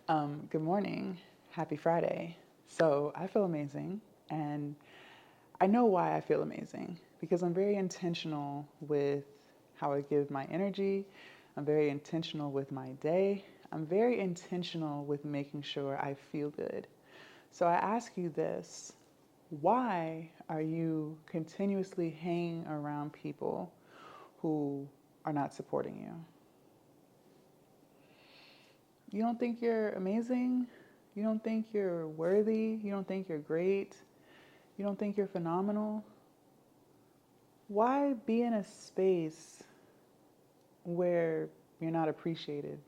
Good morning. Happy Friday. So I feel amazing, and I know why I feel amazing because I'm very intentional with how I give my energy. I'm very intentional with my day. I'm very intentional with making sure I feel good. So I ask you this: why are you continuously hanging around people who are not supporting you? You don't think you're amazing? You don't think you're worthy? You don't think you're great? You don't think you're phenomenal? Why be in a space where you're not appreciated?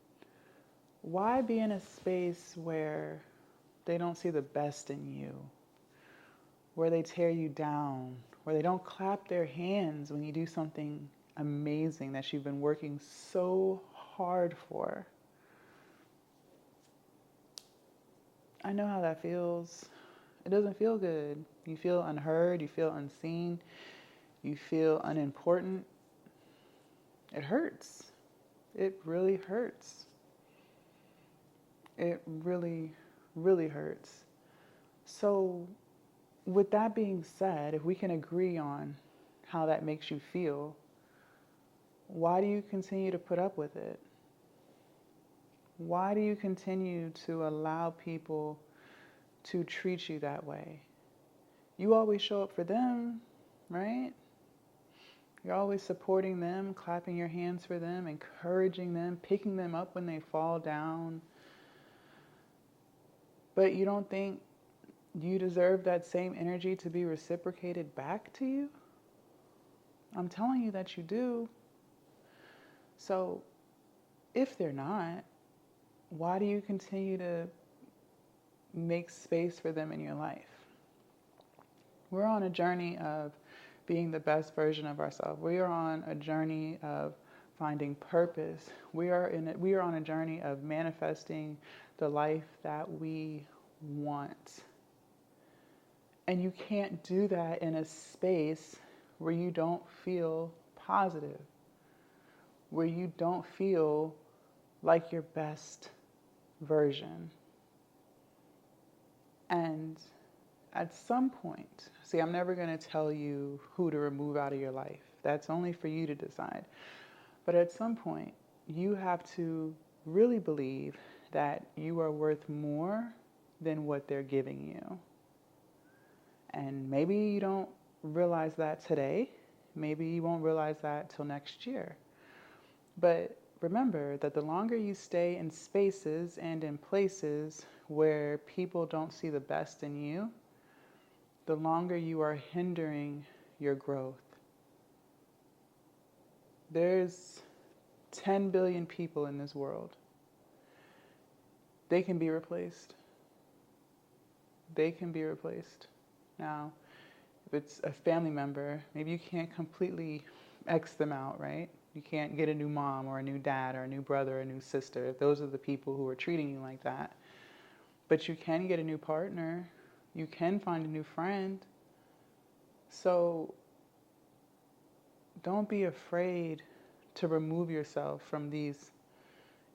Why be in a space where they don't see the best in you, where they tear you down, where they don't clap their hands when you do something amazing that you've been working so hard for? I know how that feels. It doesn't feel good. You feel unheard, you feel unseen, you feel unimportant. It hurts. It really hurts. It really, really hurts. So, with that being said, if we can agree on how that makes you feel, why do you continue to put up with it? Why do you continue to allow people to treat you that way? You always show up for them, right? You're always supporting them, clapping your hands for them, encouraging them, picking them up when they fall down. But you don't think you deserve that same energy to be reciprocated back to you? I'm telling you that you do. So if they're not, why do you continue to make space for them in your life? We're on a journey of being the best version of ourselves. We are on a journey of finding purpose. We are on a journey of manifesting the life that we want. And you can't do that in a space where you don't feel positive, where you don't feel like your best version. And at some point, see, I'm never going to tell you who to remove out of your life. That's only for you to decide. But at some point, you have to really believe that you are worth more than what they're giving you. And maybe you don't realize that today. Maybe you won't realize that till next year. But remember that the longer you stay in spaces and in places where people don't see the best in you, the longer you are hindering your growth. There's 10 billion people in this world. They can be replaced. They can be replaced. Now, if it's a family member, maybe you can't completely X them out, right? You can't get a new mom or a new dad or a new brother or a new sister if those are the people who are treating you like that. But you can get a new partner. You can find a new friend. So don't be afraid to remove yourself from these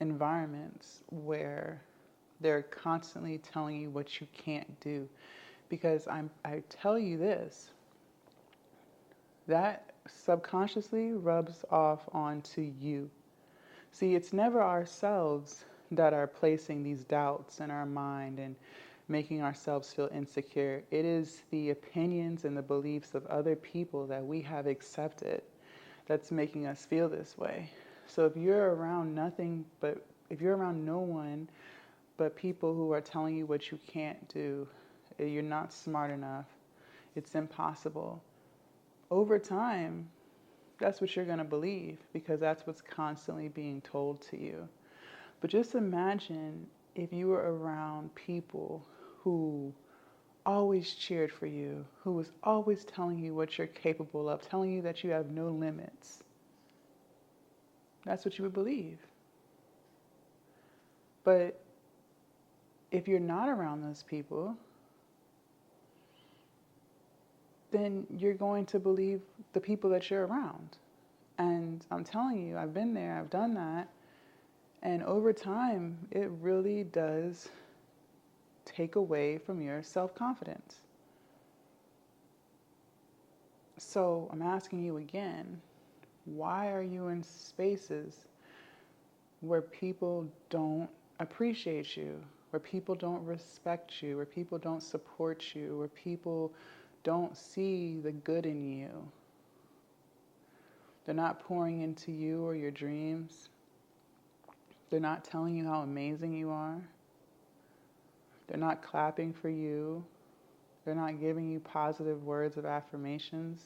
environments where they're constantly telling you what you can't do. Because I tell you this, that subconsciously rubs off onto you. See, it's never ourselves that are placing these doubts in our mind and making ourselves feel insecure. It is the opinions and the beliefs of other people that we have accepted that's making us feel this way. So if you're around no one but people who are telling you what you can't do, you're not smart enough, it's impossible. Over time, that's what you're going to believe because that's what's constantly being told to you. But just imagine if you were around people who always cheered for you, who was always telling you what you're capable of, telling you that you have no limits. That's what you would believe. But if you're not around those people, then you're going to believe the people that you're around. And I'm telling you, I've been there, I've done that. And over time, it really does take away from your self-confidence. So I'm asking you again, why are you in spaces where people don't appreciate you, where people don't respect you, where people don't support you, where people don't see the good in you? They're not pouring into you or your dreams. They're not telling you how amazing you are. They're not clapping for you. They're not giving you positive words of affirmations.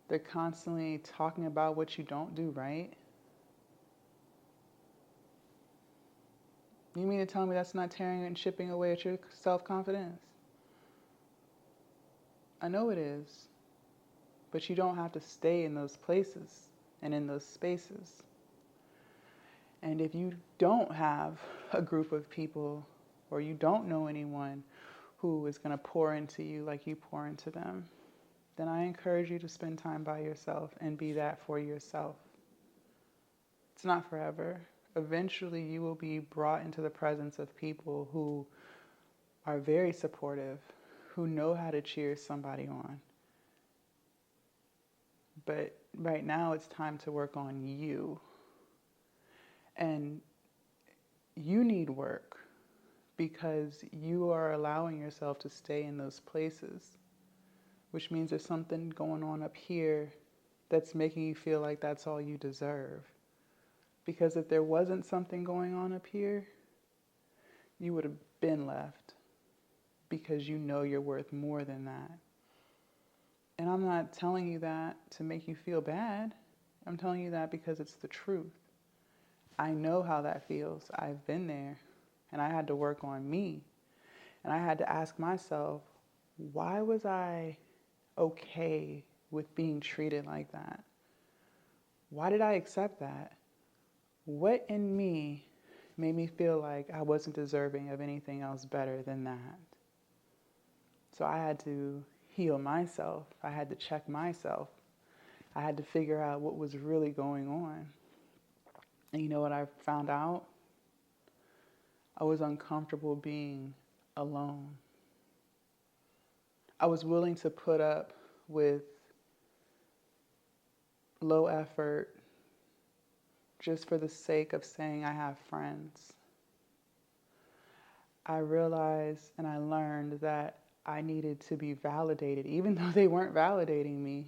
They're constantly talking about what you don't do right. You mean to tell me that's not tearing and chipping away at your self-confidence? I know it is. But you don't have to stay in those places and in those spaces. And if you don't have a group of people, or you don't know anyone who is going to pour into you like you pour into them, then I encourage you to spend time by yourself and be that for yourself. It's not forever. Eventually, you will be brought into the presence of people who are very supportive, who know how to cheer somebody on. But right now, it's time to work on you. And you need work because you are allowing yourself to stay in those places, which means there's something going on up here that's making you feel like that's all you deserve. Because if there wasn't something going on up here, you would have been left, because you know you're worth more than that. And I'm not telling you that to make you feel bad. I'm telling you that because it's the truth. I know how that feels. I've been there, and I had to work on me. And I had to ask myself, why was I okay with being treated like that? Why did I accept that? What in me made me feel like I wasn't deserving of anything else better than that? So I had to heal myself. I had to check myself. I had to figure out what was really going on. And you know what I found out? I was uncomfortable being alone. I was willing to put up with low effort just for the sake of saying I have friends. I realized and I learned that I needed to be validated, even though they weren't validating me.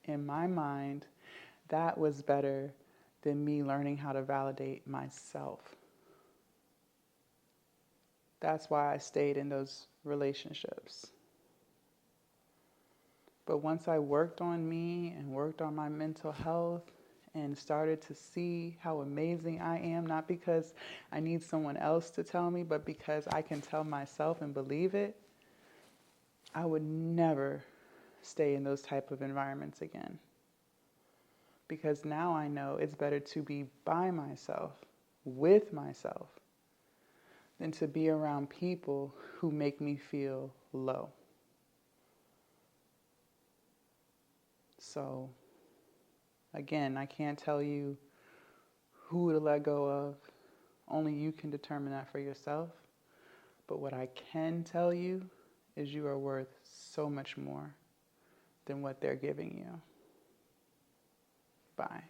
In my mind, that was better than me learning how to validate myself. That's why I stayed in those relationships. But once I worked on me and worked on my mental health and started to see how amazing I am, not because I need someone else to tell me, but because I can tell myself and believe it, I would never stay in those type of environments again. Because now I know it's better to be by myself, with myself, than to be around people who make me feel low. So, again, I can't tell you who to let go of. Only you can determine that for yourself. But what I can tell you is you are worth so much more than what they're giving you. Bye.